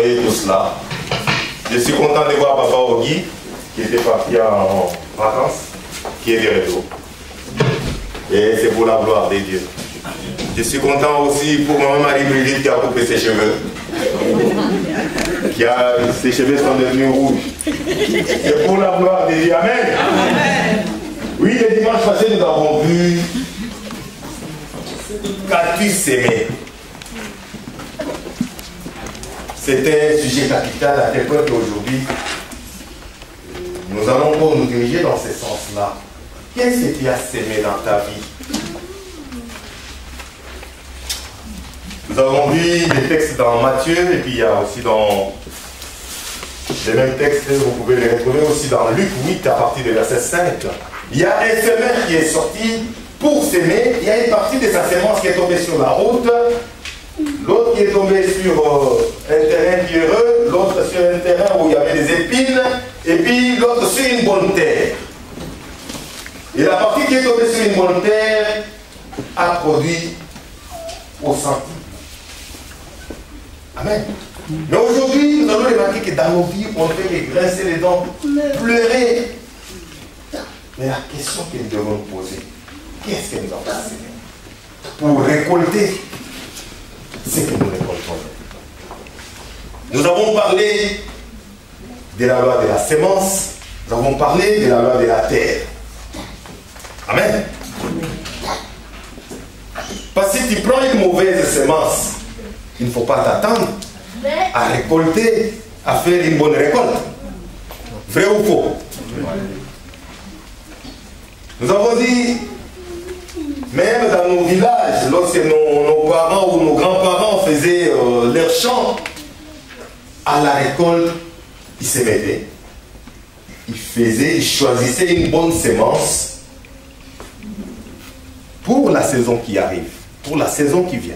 soyez tous là. Je suis content de voir Papa Ogi, qui était parti en vacances, qui est de retour. Et c'est pour la gloire de Dieu. Je suis content aussi pour maman Marie-Brigitte qui a coupé ses cheveux. Ses cheveux sont devenus rouges. C'est pour la gloire de Dieu. Amen. Amen. Oui, le dimanche passé, nous avons vu qu'as-tu s'aimé. C'était un sujet capital à tel point qu'aujourd'hui, nous allons encore nous diriger dans ce sens-là. Qu'est-ce que tu as sémé dans ta vie? Nous avons vu des textes dans Matthieu et puis il y a aussi dans les mêmes textes, vous pouvez les retrouver aussi dans Luc 8 à partir de verset 5. Il y a un semeur qui est sorti pour s'aimer. Il y a une partie de sa sémence qui est tombée sur la route, l'autre qui est tombé sur un terrain pierreux, l'autre sur un terrain où il y avait des épines, et puis l'autre sur une bonne terre. Et la partie qui est tombée sur une bonne terre a produit au centime. Amen. Mais aujourd'hui, nous allons remarquer que dans nos vies, on fait les grincer les dents, pleurer. Mais la question que nous devons nous poser, qu'est-ce que nous avons fait pour récolter ce que nous récoltons? Nous avons parlé de la loi de la sémence, nous avons parlé de la loi de la terre. Amen. Parce que si tu prends une mauvaise sémence, il ne faut pas t'attendre à récolter, à faire une bonne récolte. Vrai ou faux? Nous avons dit, même dans nos villages, lorsque nos parents ou nos grands-parents faisaient leur champ, à la récolte, ils se mettaient, ils choisissaient une bonne sémence pour la saison qui arrive, pour la saison qui vient.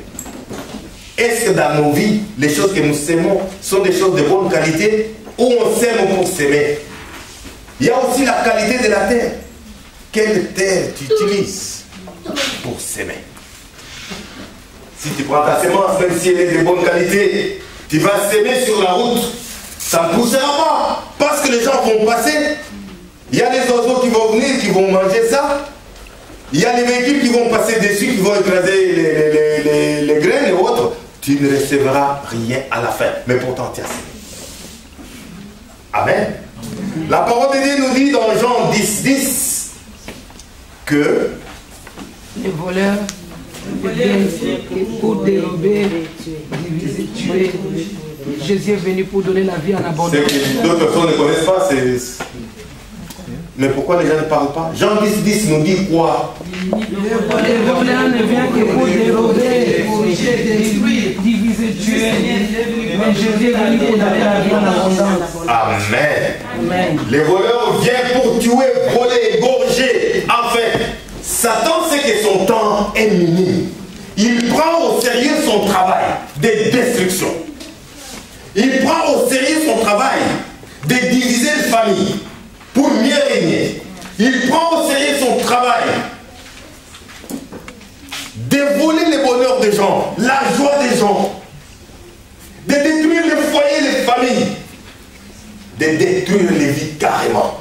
Est-ce que dans nos vies, les choses que nous sémons sont des choses de bonne qualité ou on sème pour s'aimer? Il y a aussi la qualité de la terre. Quelle terre tu utilises pour s'aimer? Si tu prends ta sémence, même si elle est de bonne qualité, tu vas s'aimer sur la route, ça ne poussera pas. Parce que les gens vont passer. Il y a des oiseaux qui vont venir, qui vont manger ça. Il y a les véhicules qui vont passer dessus, qui vont écraser les graines et autres. Tu ne recevras rien à la fin. Mais pourtant, tu as sémé. Amen. La parole de Dieu nous dit dans Jean 10:10 que les voleurs viennent pour dérober, diviser, tuer. Jésus est venu pour donner la vie en abondance. Ce que d'autres personnes ne connaissent pas, c'est... Mais pourquoi les gens ne parlent pas? Jean 10:10 nous dit quoi? Les voleurs ne viennent que pour dérober, pour détruire, diviser, tuer. Mais Jésus est venu pour donner la vie en abondance. Amen. Amen. Les voleurs viennent pour tuer, voler, égorger. Enfin, Satan sait que son temps est minime. Il prend au sérieux son travail de destruction. Il prend au sérieux son travail de diviser les familles pour mieux régner. Il prend au sérieux son travail de voler le bonheur des gens, la joie des gens, de détruire les foyers, les familles, de détruire les vies carrément.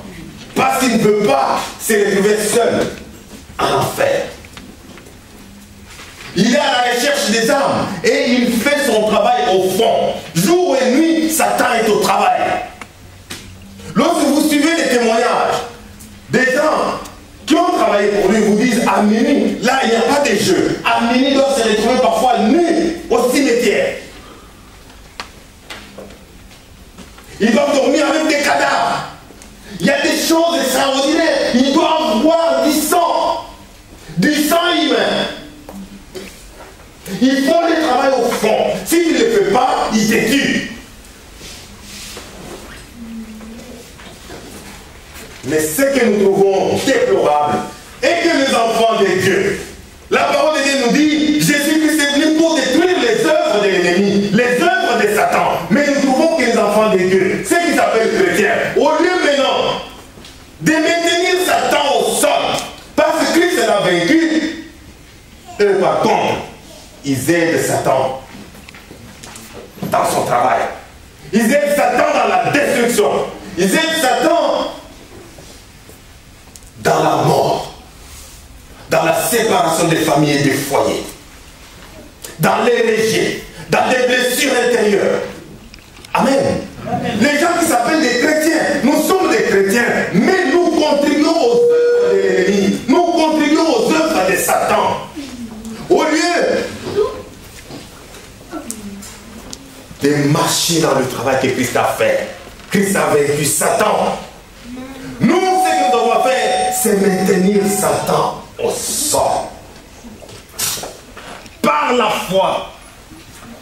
Parce qu'il ne veut pas se retrouver seul en enfer. Il est à la recherche des âmes et il fait son travail au fond. Jour et nuit, Satan est au travail. Lorsque vous suivez les témoignages des gens qui ont travaillé pour lui, vous disent à minuit, là il n'y a pas de jeu. À minuit, ils doivent se retrouver parfois nus au cimetière. Ils doivent dormir avec des cadavres. Il y a des choses extraordinaires. Ils doivent boire du sang humain. Ils font le travail au fond. S'ils ne le font pas, ils te tuent. Mais ce que nous trouvons déplorable est que les enfants de Dieu, la parole de Dieu nous dit, Jésus-Christ est venu pour détruire les œuvres de l'ennemi, les œuvres de Satan. Mais nous trouvons que les enfants de Dieu, ceux qui s'appellent chrétiens, au lieu maintenant de maintenir Satan au sol, parce que Christ l'a vaincu, eux par contre, ils aident Satan dans son travail. Ils aident Satan dans la destruction. Ils aident Satan dans la mort, dans la séparation des familles et des foyers, dans l'hérésie, dans des blessures intérieures. Amen. Amen. Les gens qui s'appellent des chrétiens, nous sommes des chrétiens, mais nous contribuons aux œuvres de l'ennemi, nous contribuons aux œuvres de Satan. Au lieu de marcher dans le travail que Christ a fait, Christ a vaincu Satan. Nous, ce que nous devons faire, c'est maintenir Satan au sol. Par la foi,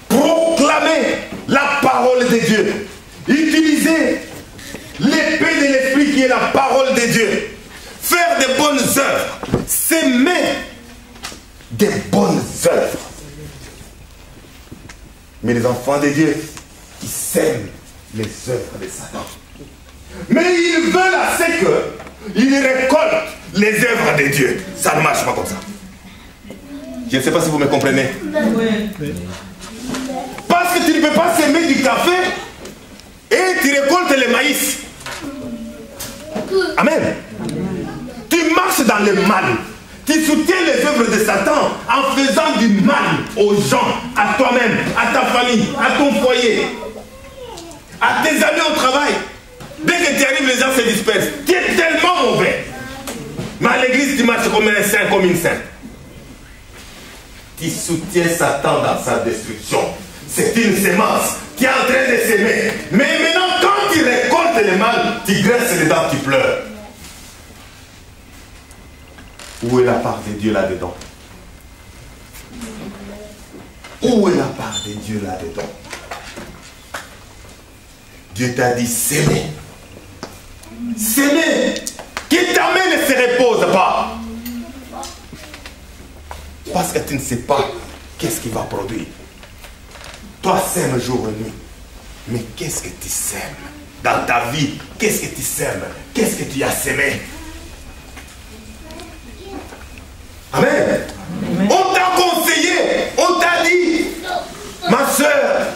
proclamer la parole de Dieu. Utiliser l'épée de l'esprit qui est la parole de Dieu. Faire des bonnes œuvres. S'aimer des bonnes œuvres. Mais les enfants de Dieu, ils sèment les œuvres de Satan. Mais ils veulent assez qu'ils récoltent les œuvres de Dieu. Ça ne marche pas comme ça. Je ne sais pas si vous me comprenez. Oui. Parce que tu ne peux pas s'aimer du café et tu récoltes le maïs. Amen. Tu marches dans le mal. Tu soutiens les œuvres de Satan en faisant du mal aux gens, à toi-même, à ta famille, à ton foyer, à tes amis au travail. Dès que tu arrives, les gens se dispersent. Tu es tellement mauvais. Mais à l'église, tu marches comme un saint, comme une sainte. Tu soutiens Satan dans sa destruction. C'est une sémence qui est en train de s'aimer. Mais maintenant, quand tu récoltes le mal, tu graisses les dents, tu pleures. Où est la part de Dieu là-dedans? Où est la part de Dieu là-dedans? Dieu t'a dit s'aimer. S'aimer. Qui t'amène ne se repose pas. Parce que tu ne sais pas qu'est-ce qu'il va produire. Toi, sèmes jour et nuit. Mais qu'est-ce que tu sèmes dans ta vie? Qu'est-ce que tu sèmes? Qu'est-ce que tu as sémé? Amen. Amen. On t'a conseillé, on t'a dit, ma soeur,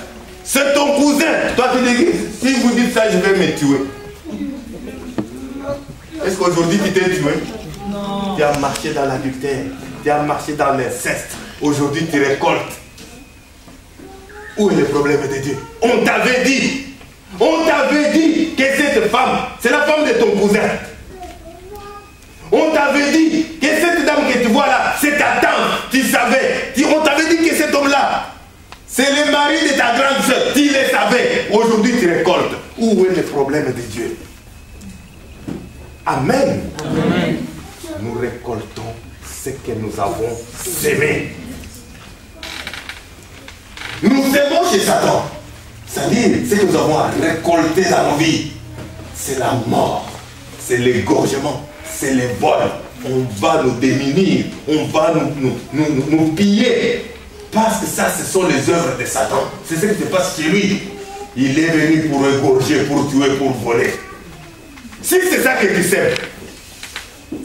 c'est ton cousin. Toi, tu dis, si vous dites ça, je vais me tuer. Est-ce qu'aujourd'hui tu t'es tué? Non. Tu as marché dans l'adultère, tu as marché dans l'inceste. Aujourd'hui, tu récoltes. Où est le problème de Dieu? On t'avait dit que cette femme, c'est la femme de ton cousin. On t'avait dit que cette dame que tu vois là, c'est ta tante, tu savais. On t'avait dit que cet homme-là, c'est le mari de ta grande soeur, tu le savais. Aujourd'hui, tu récoltes. Où est le problème de Dieu? Amen. Amen. Nous récoltons ce que nous avons sémé. Nous aimons chez Satan. C'est-à-dire, ce que nous avons récolté dans nos vies, c'est la mort, c'est l'égorgement, c'est les vols. On va nous démunir, on va nous piller. Parce que ça, ce sont les œuvres de Satan. C'est ce qui se passe chez lui. Il est venu pour égorger, pour tuer, pour voler. Si c'est ça que tu sais,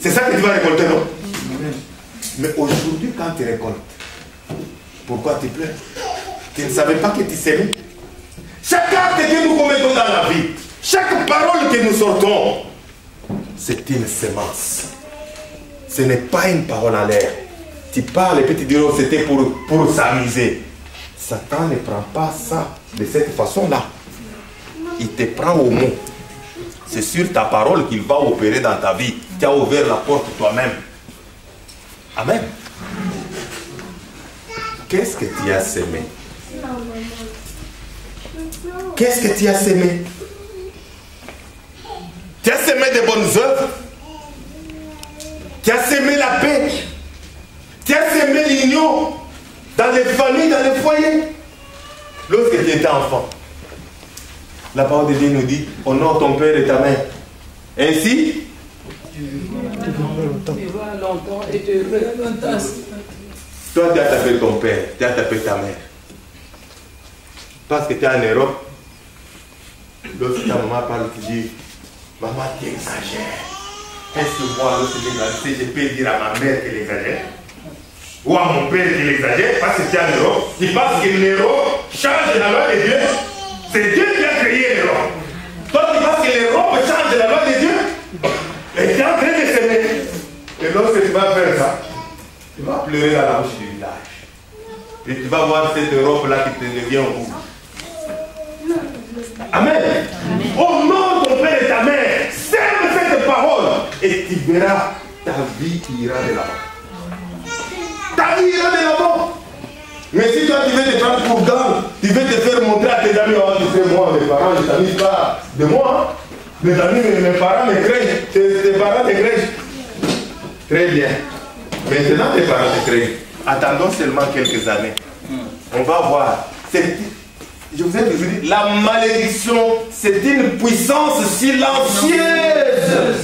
c'est ça que tu vas récolter, non? Mais aujourd'hui, quand tu récoltes, pourquoi tu pleures? Tu ne savais pas que tu s'aimais. Chaque acte que nous commettons dans la vie, chaque parole que nous sortons, c'est une sémence. Ce n'est pas une parole en l'air. Tu parles et puis tu dis, oh, c'était pour s'amuser. Satan ne prend pas ça de cette façon-là. Il te prend au mot. C'est sur ta parole qu'il va opérer dans ta vie. Tu as ouvert la porte toi-même. Amen. Qu'est-ce que tu as sémé? Qu'est-ce que tu as sémé? Tu as sémé des bonnes œuvres. Tu as sémé la paix. Tu as sémé l'union dans les familles, dans les foyers. Lorsque tu étais enfant, la parole de Dieu nous dit, honore ton père et ta mère. Ainsi, tu vas longtemps et te reconnaître. Toi, tu as tapé ton père, tu as tapé ta mère. Parce que tu es en Europe, lorsque ta maman parle, tu dis, maman, tu exagères. Est-ce que moi, lorsque je peux dire à ma mère qu'elle exagère? Ou à mon père qu'il exagère? Parce que tu es en Europe. Tu penses que l'Europe change la loi de Dieu? C'est Dieu qui a de la loi de Dieu. Et tu es en train de s'aimer. Et lorsque tu vas faire ça, tu vas pleurer dans la bouche du village. Et tu vas voir cette robe-là qui te devient rouge. Amen. Au nom de ton père et ta mère, sème cette parole et tu verras ta vie qui ira de l'avant. Ta vie ira de l'avant. Mais si toi tu veux te prendre pour gang, tu veux te faire montrer à tes amis, oh, tu sais, moi, mes parents ne t'amusent pas de moi. Mes amis, mes parents me craignent. Tes parents te craignent. Très bien. Maintenant, tes parents te craignent. Attendons seulement quelques années. On va voir. Je vous ai toujours dit, la malédiction, c'est une puissance silencieuse.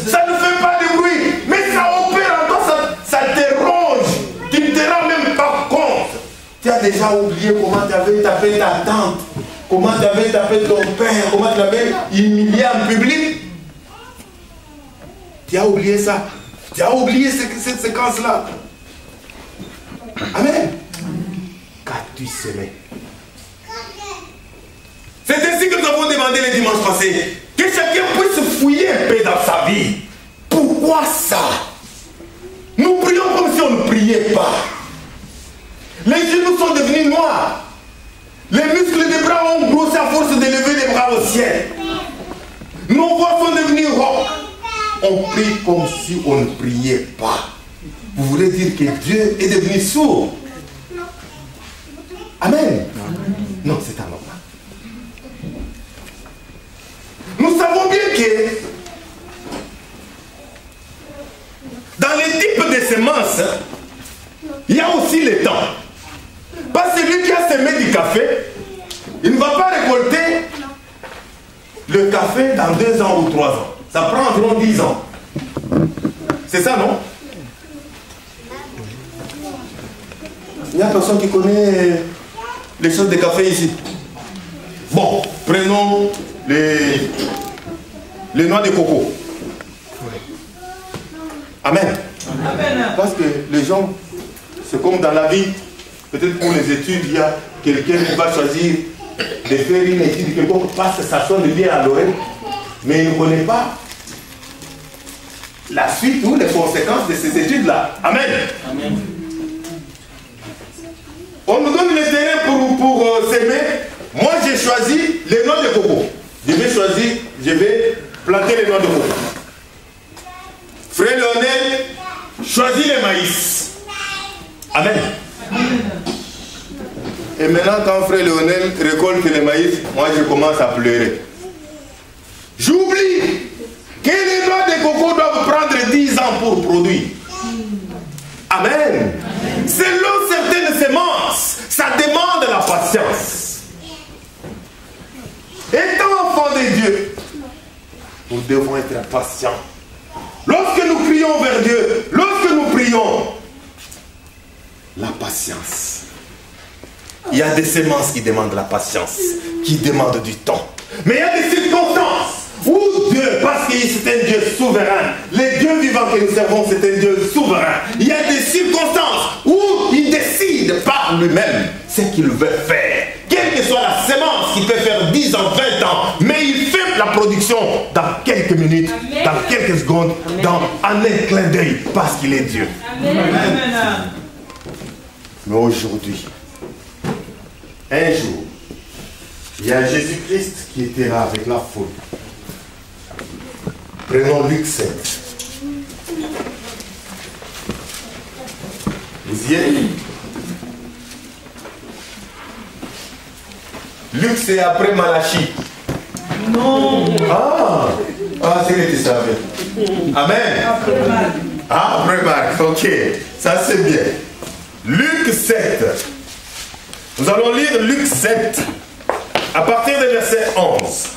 Ça ne fait pas de bruit, mais ça opère en toi, ça te ronge. Tu ne te rends même pas compte. Tu as déjà oublié comment tu avais tapé ta tante, comment tu avais tapé ton père, comment tu l'avais humilié en public. Tu as oublié ça. Tu as oublié cette séquence-là. Amen. Qu'as-tu semé? C'est ainsi que nous avons demandé les dimanches passés, que chacun puisse fouiller un peu dans sa vie. Pourquoi ça? Nous prions comme si on ne priait pas. Les genoux sont devenus noirs. Les muscles des bras ont grossi à force de lever les bras au ciel. Nos voix sont devenues rauques. On prie comme si on ne priait pas. Vous voulez dire que Dieu est devenu sourd? Amen. Non, c'est anormal. Nous savons bien que dans les types de semences, il y a aussi le temps. Parce que celui qui a semé du café, il ne va pas récolter le café dans 2 ans ou 3 ans. Ça prend environ 10 ans. C'est ça, non? Il y a personne qui connaît les choses de café ici. Bon, prenons les noix de coco. Amen. Amen. Parce que les gens, c'est comme dans la vie, peut-être pour les études, il y a quelqu'un qui va choisir de faire une étude quelque chose parce que ça sonne bien à l'oreille, mais il ne connaît pas la suite ou les conséquences de ces études-là. Amen. Amen. On nous donne le terrain pour s'aimer. Moi, j'ai choisi les noix de coco. Je vais planter les noix de coco. Frère Lionel choisit les maïs. Amen. Et maintenant, quand Frère Lionel récolte les maïs, moi, je commence à pleurer. J'oublie que les noix de coco doivent prendre 10 ans pour produire. Amen. Selon certaines semences, ça demande la patience. Étant enfants de Dieu, nous devons être patients. Lorsque nous crions vers Dieu, lorsque nous prions, la patience. Il y a des semences qui demandent la patience, qui demandent du temps. Mais il y a des circonstances où Dieu, parce que c'est un Dieu souverain, les dieux vivants que nous servons, c'est un Dieu souverain. Il y a des circonstances où il décide par lui-même ce qu'il veut faire. Quelle que soit la sémence qui peut faire 10 ans, 20 ans, mais il fait la production dans quelques minutes, dans quelques secondes, en un clin d'œil, parce qu'il est Dieu. Amen. Mais aujourd'hui, un jour, il y a Jésus-Christ qui était là avec la foule. Prenons Luc 7. Vous y êtes? Luc, c'est après Malachie. Non. C'est que tu savais. Amen. Après Marc. Après Marc, ok. Ça c'est bien. Luc 7. Nous allons lire Luc 7 à partir du verset 11.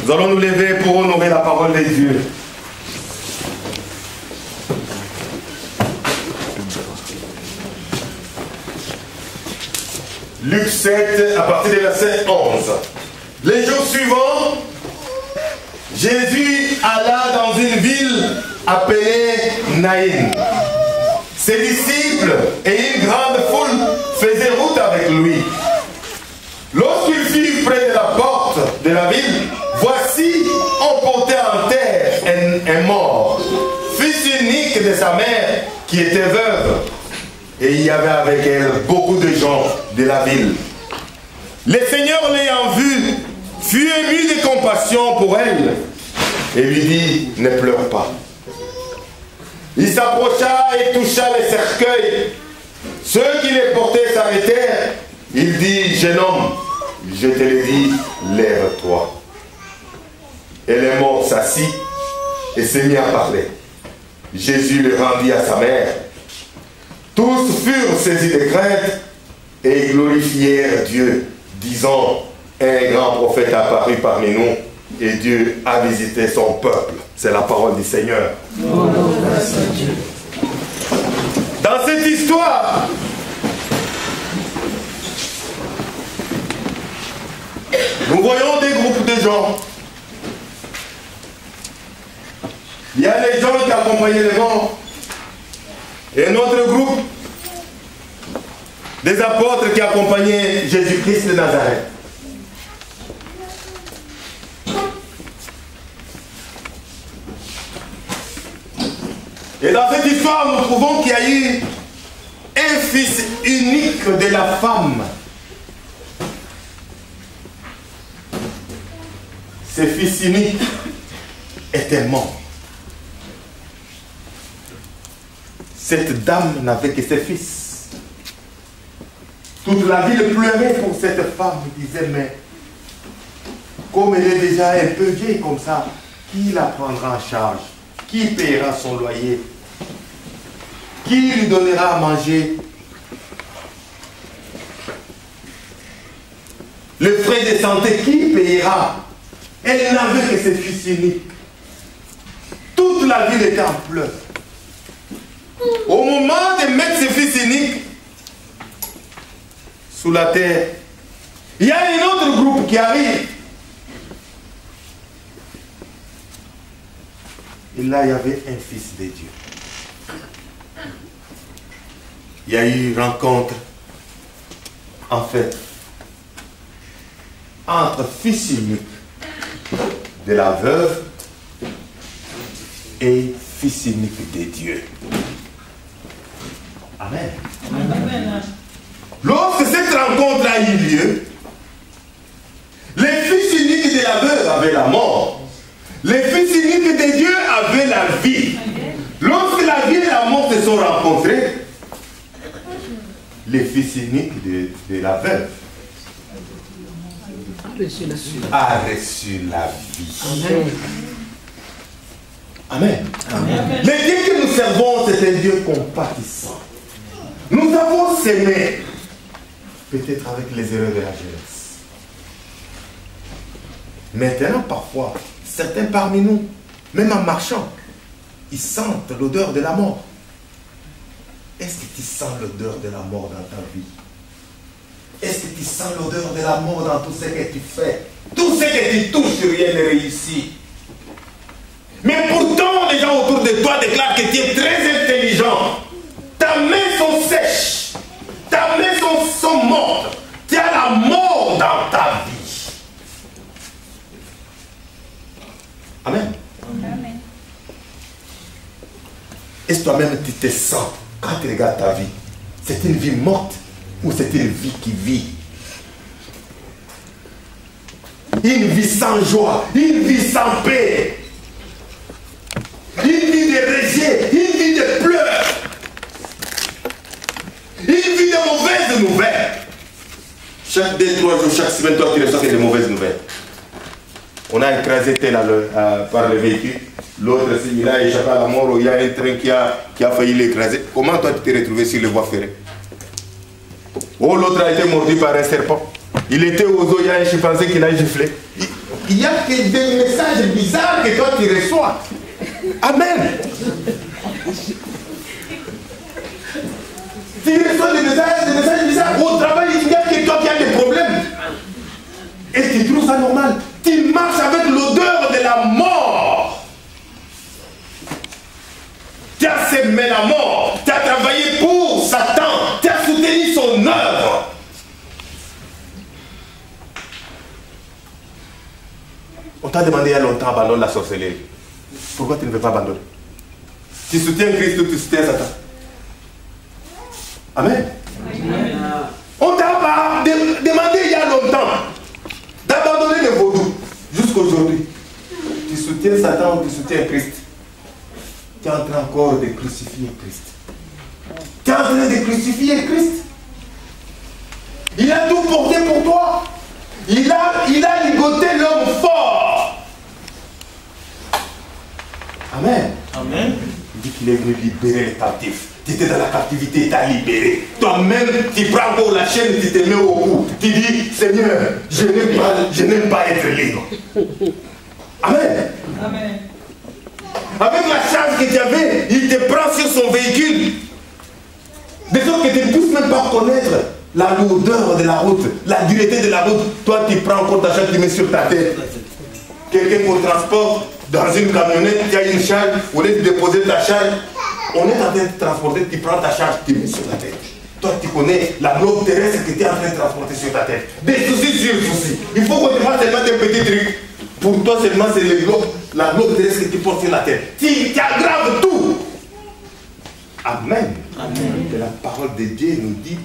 Nous allons nous lever pour honorer la parole de Dieu. Luc 7, à partir du verset 11. Les jours suivants, Jésus alla dans une ville appelée Naïn. Ses disciples et une grande foule faisaient route avec lui. ville, voici, on portait en terre un mort, fils unique de sa mère, qui était veuve. Et il y avait avec elle beaucoup de gens de la ville. Le Seigneur l'ayant vue, fut ému de compassion pour elle et lui dit, ne pleure pas. Il s'approcha et toucha les cercueils. Ceux qui les portaient s'arrêtèrent. Il dit, jeune homme, je te le dis, lève-toi. Et le mort s'assit et se mit à parler. Jésus le rendit à sa mère. Tous furent saisis de crainte et glorifièrent Dieu, disant, un grand prophète apparut parmi nous et Dieu a visité son peuple. C'est la parole du Seigneur. Oh, grâce à Dieu. Dans cette histoire, nous voyons des groupes de gens. Il y a les gens qui accompagnaient les morts. Et notre groupe des apôtres qui accompagnaient Jésus-Christ de Nazareth. Et dans cette histoire, nous trouvons qu'il y a eu un fils unique de la femme. Ce fils unique était mort. Cette dame n'avait que ses fils. Toute la ville pleurait pour cette femme. Il disait, mais comme elle est déjà un peu vieille comme ça, qui la prendra en charge? Qui paiera son loyer? Qui lui donnera à manger? Le frais de santé, qui payera? Elle n'avait que ses fils uniques. Toute la ville était en pleurs. Au moment de mettre ses fils uniques sous la terre, il y a un autre groupe qui arrive. Et là, il y avait un fils de Dieu. Il y a eu une rencontre, en fait, entre fils unique de la veuve et fils unique de Dieu. Amen. Amen. Lorsque cette rencontre a eu lieu, les fils uniques de la veuve avaient la mort. Les fils uniques de Dieu avaient la vie. Lorsque la vie et la mort se sont rencontrés, les fils uniques de la veuve a reçu la vie. Amen. Amen. Le Dieu que nous servons, c'est un Dieu compatissant. Nous avons sémé, peut-être avec les erreurs de la jeunesse. Maintenant, parfois, certains parmi nous, même en marchant, ils sentent l'odeur de la mort. Est-ce que tu sens l'odeur de la mort dans ta vie? Est-ce que tu sens l'odeur de la mort dans tout ce que tu fais? Tout ce que tu touches, rien ne réussit. Mais pourtant, les gens autour de toi déclarent que tu es très intelligent. Ta main sont sèches. Ta main sont mortes. Tu as la mort dans ta vie. Amen. Amen. Est-ce que toi-même tu te sens, quand tu regardes ta vie, c'est une vie morte ou c'est une vie qui vit? Une vie sans joie, une vie sans paix, une vie de rejet, une vie de pleurs, une vie de mauvaises nouvelles. Chaque 2-3 jours, chaque semaine, toi tu reçois des mauvaises nouvelles. On a écrasé tel par le véhicule, l'autre il a échappé à la mort, il y a un train qui a failli l'écraser. Comment toi tu t'es retrouvé sur les voies ferrées? Oh, l'autre a été mordu par un serpent. Il était aux eaux, il y a un chimpanzé qui l'a giflé. Il y a que des messages bizarres que toi tu reçois. Amen. Tu reçois des messages bizarres. Au travail, il y a que toi qui as des problèmes. Et tu trouves ça normal? Tu marches avec l'odeur de la mort. Tu as semé la mort. Tu as travaillé pour Satan. Tu as soutenu son œuvre. t'a demandé il y a longtemps, abandonne la sorcellerie. Pourquoi tu ne veux pas abandonner? Tu soutiens Christ ou tu soutiens Satan? Amen. Amen. On t'a demandé il y a longtemps d'abandonner le vaudou. Jusqu'aujourd'hui, tu soutiens Satan ou tu soutiens Christ? Tu es en train encore de crucifier Christ. Tu es en train de crucifier Christ. Il a tout porté pour toi. Il a ligoté l'homme fort. Amen. Amen. Il dit qu'il est venu libérer les captifs. Tu étais dans la captivité, il t'a libéré. Toi-même, tu prends encore la chaîne, tu te mets au bout. Tu dis, Seigneur, je n'aime pas être libre. Amen. Amen. Avec la charge que tu avais, il te prend sur son véhicule. De sorte que tu ne puisses même pas connaître la lourdeur de la route, la dureté de la route. Toi, tu prends encore ta charge, tu mets sur ta tête. Quelqu'un pour transport dans une camionnette, tu as une charge, au lieu de déposer ta charge, on est en train de transporter, tu prends ta charge, tu mets sur la tête. Toi, tu connais la globe terrestre que tu es en train de transporter sur ta tête. Des soucis sur soucis. Il faut qu'on te fasse seulement des petits trucs. Pour toi seulement, c'est la globe terrestre que tu portes sur la tête. Tu aggraves tout. Amen. Amen. Et la parole de Dieu nous dit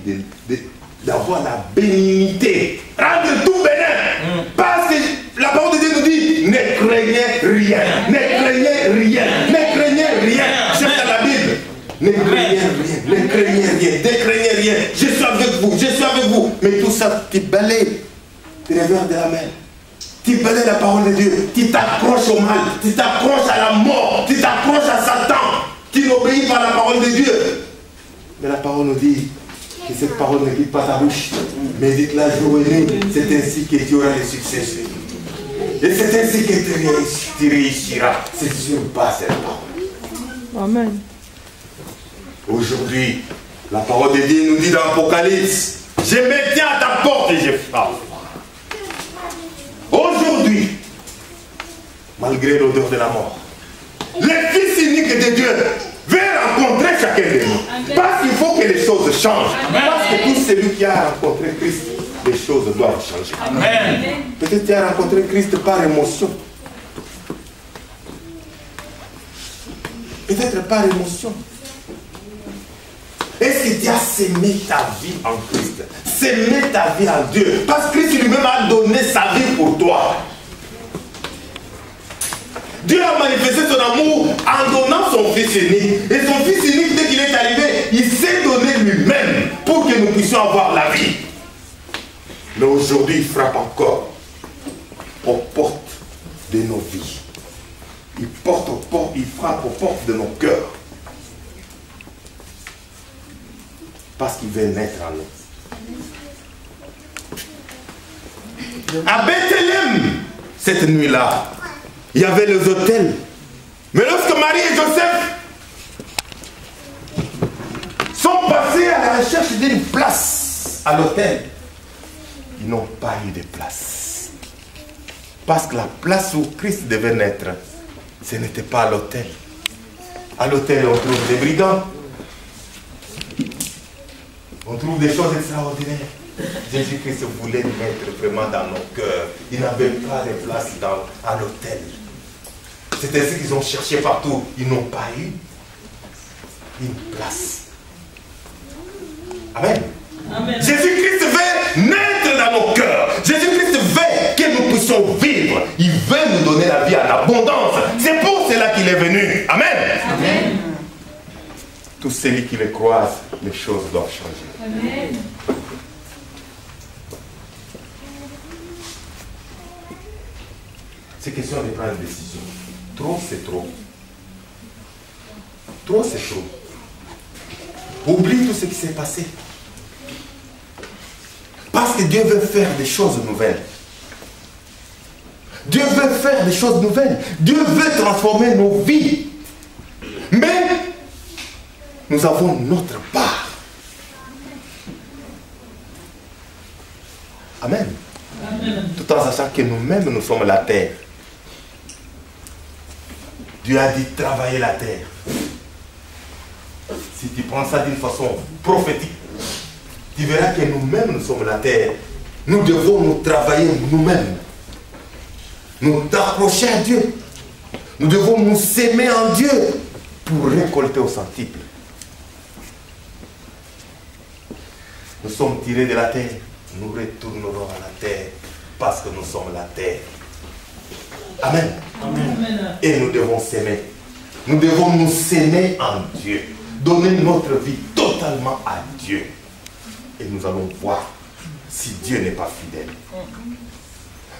d'avoir la bénignité. Rendre tout bénin. Parce que la parole de Dieu nous dit, ne craignez rien. Ne craignez rien. Ne craignez rien. C'est dans la Bible. Ne craignez rien. Ne craignez rien. Ne craignez rien. Je suis avec vous. Je suis avec vous. Mais tout ça, tu balayes les revers de la main. Tu balayes la parole de Dieu. Tu t'accroches au mal. Tu t'accroches à la mort. Tu t'accroches à Satan. Tu n'obéis pas à la parole de Dieu. Mais la parole nous dit que cette parole ne quitte pas ta bouche. Médite-la jour et nuit. C'est ainsi que tu auras le succès. Et c'est ainsi que tu réussiras. C'est sûr pas cette parole. Amen. Aujourd'hui, la parole de Dieu nous dit dans l'Apocalypse, je me tiens à ta porte et je frappe. Aujourd'hui, malgré l'odeur de la mort, le Fils unique de Dieu veut rencontrer chacun de nous. Parce qu'il faut que les choses changent. Parce que tout celui qui a rencontré Christ, les choses doivent changer. Peut-être tu as rencontré Christ par émotion. Peut-être par émotion. Est-ce que tu as sémé ta vie en Christ? Sémé ta vie en Dieu. Parce que Christ lui-même a donné sa vie pour toi. Dieu a manifesté son amour en donnant son Fils unique. Et son Fils unique, dès qu'il est arrivé, il s'est donné lui-même pour que nous puissions avoir la vie. Mais aujourd'hui, il frappe encore aux portes de nos vies. Il frappe aux portes de nos cœurs. Parce qu'il veut naître en nous. À Bethléem, cette nuit-là, il y avait les autels. Mais lorsque Marie et Joseph sont passés à la recherche d'une place à l'autel, ils n'ont pas eu de place. Parce que la place où Christ devait naître, ce n'était pas à l'autel. À l'autel, on trouve des brigands. On trouve des choses extraordinaires. Jésus-Christ voulait mettre vraiment dans nos cœurs. Il n'avait pas de place à l'autel. C'est ainsi qu'ils ont cherché partout. Ils n'ont pas eu une place. Amen. Amen. Jésus-Christ veut naître dans nos cœurs. Jésus-Christ veut que nous puissions vivre. Il veut nous donner la vie en abondance. C'est pour cela qu'il est venu. Amen. Amen. Tous ceux qui le croisent, les choses doivent changer. Amen. C'est question de prendre une décision. Trop, c'est trop. Trop, c'est trop. Oublie tout ce qui s'est passé. Parce que Dieu veut faire des choses nouvelles. Dieu veut faire des choses nouvelles. Dieu veut transformer nos vies. Mais nous avons notre part. Amen. Amen. Tout en sachant que nous-mêmes, nous sommes la terre. Dieu a dit travailler la terre. Si tu prends ça d'une façon prophétique, tu verras que nous-mêmes, nous sommes la terre. Nous devons nous travailler nous-mêmes. nous accrocher à Dieu. Nous devons nous s'aimer en Dieu pour récolter au centuple. Nous sommes tirés de la terre, nous retournerons à la terre parce que nous sommes la terre. Amen. Amen. Et nous devons s'aimer. Nous devons nous s'aimer en Dieu. Donner notre vie totalement à Dieu. Et nous allons voir si Dieu n'est pas fidèle.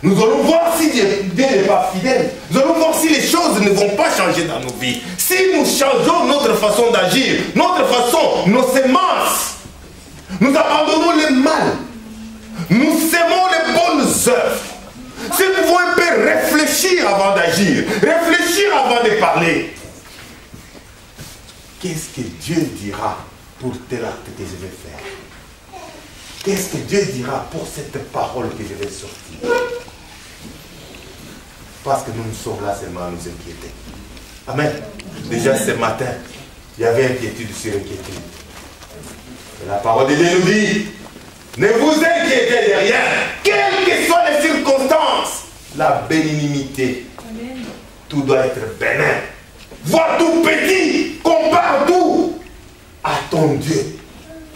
Nous allons voir si Dieu n'est pas fidèle. Nous allons voir si les choses ne vont pas changer dans nos vies. Si nous changeons notre façon d'agir, notre façon, nos semences, nous abandonnons le mal. Nous sémons les bonnes œuvres. Si nous pouvons un peu réfléchir avant d'agir, réfléchir avant de parler. Qu'est-ce que Dieu dira pour tel acte que je vais faire? Qu'est-ce que Dieu dira pour cette parole que je vais sortir? Parce que nous ne sommes là seulement à nous inquiéter. Amen. Déjà ce matin, il y avait inquiétude sur inquiétude. Et la parole de Dieu nous dit, ne vous inquiétez de rien, quelles que soient les circonstances. La bénignité, tout doit être bénin. Vois tout petit, compare tout à ton Dieu,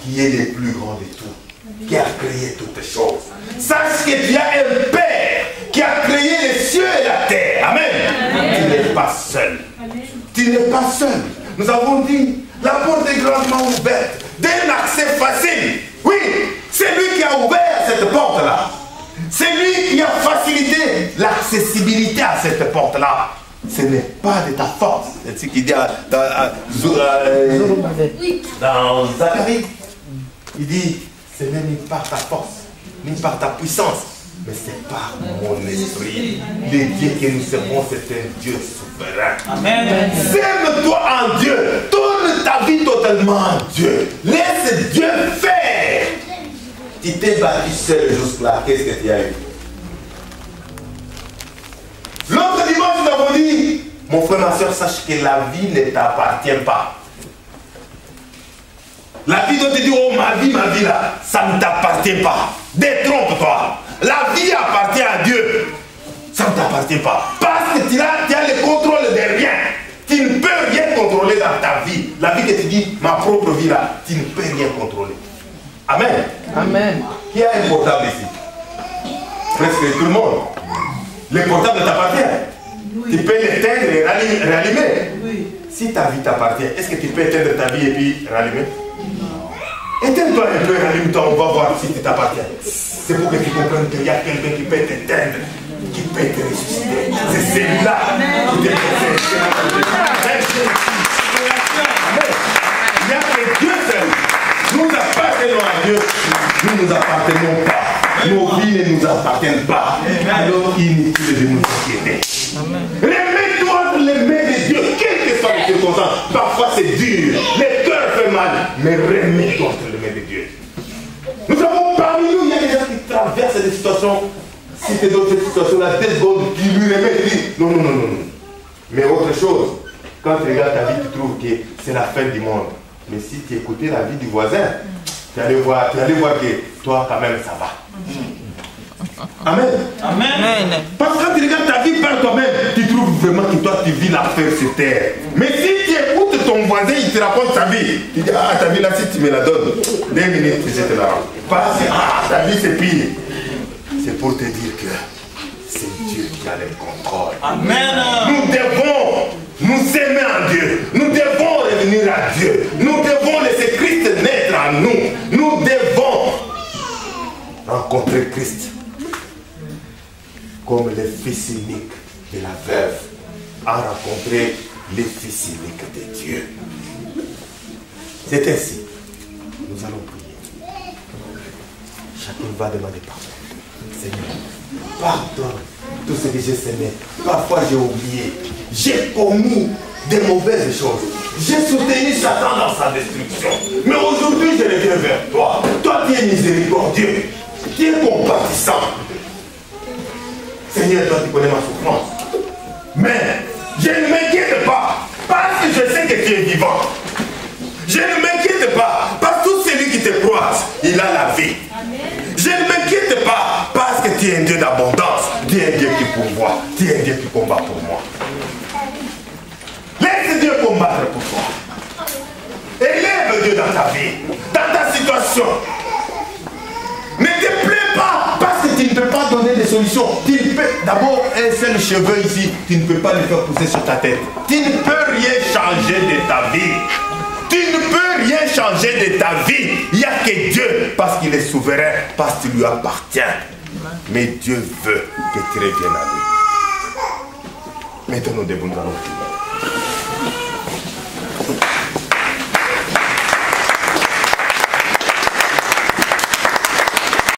qui est le plus grand de tout, qui a créé toutes choses. Sache que tu as un Père qui a créé les cieux et la terre. Amen. Tu n'es pas seul. Tu n'es pas seul. Nous avons dit, la porte est grandement ouverte, d'un accès facile. Oui, c'est lui qui a ouvert cette porte-là. C'est lui qui a facilité l'accessibilité à cette porte-là. Ce n'est pas de ta force. C'est ce qu'il dit dans Zacharie. Il dit, ce n'est ni par ta force, ni par ta puissance, mais c'est par mon esprit. Le Dieu que nous servons, c'est un Dieu souverain. Amen. Sème-toi en Dieu. Tourne ta vie totalement en Dieu. Laisse Dieu faire. Tu t'es battu seul jusque-là. Qu'est-ce que tu as eu? L'autre dimanche, nous avons dit, mon frère, ma soeur, sache que la vie ne t'appartient pas. La vie dont tu dis, oh ma vie là, ça ne t'appartient pas. Détrompe-toi. La vie appartient à Dieu. Ça ne t'appartient pas. Parce que tu as le contrôle de rien. Tu ne peux rien contrôler dans ta vie. La vie que tu dis, ma propre vie là, tu ne peux rien contrôler. Amen. Amen. Qui a un portable ici? Presque tout le monde. Le portable t'appartient. Oui. Tu peux l'éteindre et rallumer. Oui. Si ta vie t'appartient, est-ce que tu peux éteindre ta vie et puis rallumer? Éteins-toi un peu, rallume-toi, on va voir si tu t'appartiens. C'est pour que tu comprennes qu'il y a quelqu'un qui peut t'éteindre, qui peut te ressusciter. C'est celui-là qui te ressuscite. Il n'y a que Dieu seul. Nous appartenons à Dieu. Nous ne nous appartenons pas. Nos vies ne nous appartiennent pas. Alors inutile de nous inquiéter. Remets-toi entre les mains de Dieu, quelles que soient les circonstances. Parfois c'est dur, le cœur fait mal, mais remets-toi entre les mains de Dieu. Nous avons parmi nous, il y a des gens qui traversent des situations. Si tu es dans cette situation-là, 2 secondes, tu lui remets, tu dis non, non, non, non. Mais autre chose, quand tu regardes ta vie, tu trouves que c'est la fin du monde. Mais si tu écoutais la vie du voisin, tu allais voir que toi, quand même, ça va. Amen. Amen. Parce que quand tu regardes ta vie par toi-même, tu trouves vraiment que toi, tu vis l'affaire sur terre. Mais si tu écoutes ton voisin, il te raconte sa vie. Tu dis, ah, ta vie là, si tu me la donnes, 2 minutes, je te la rends. Parce que, ah, ta vie, c'est pire. C'est pour te dire que c'est Dieu qui a le contrôle. Amen. Nous devons nous aimer en Dieu. Nous devons revenir à Dieu. Nous devons laisser Christ naître en nous. Nous devons rencontrer Christ comme le fils unique de la veuve a rencontré le fils unique de Dieu. C'est ainsi. Nous allons prier. Chacun va demander pardon. Seigneur, pardonne tout ce que j'ai semé. Parfois j'ai oublié. J'ai commis des mauvaises choses. J'ai soutenu Satan dans sa destruction. Mais aujourd'hui je reviens vers toi. Toi tu es miséricordieux. Tu es compatissant. Seigneur, toi tu connais ma souffrance. Mais je ne m'inquiète pas. Parce que je sais que tu es vivant. Je ne m'inquiète pas. Parce que tout celui qui te croise, il a la vie. Je ne m'inquiète pas parce que tu es un Dieu d'abondance. Tu es un Dieu qui pourvoit. Tu es un Dieu qui combat pour moi. Laisse Dieu combattre pour toi. Élève Dieu dans ta vie, dans ta situation. Ne te plains pas parce que tu ne peux pas donner des solutions. D'abord, un seul cheveu ici, tu ne peux pas le faire pousser sur ta tête. Tu ne peux rien changer de ta vie. Tu ne peux rien changer de ta vie. Il n'y a que Dieu parce qu'il est souverain, parce que tu lui appartiens. Mais Dieu veut que tu reviennes à lui. Mettons-nous debout, nous allons prier.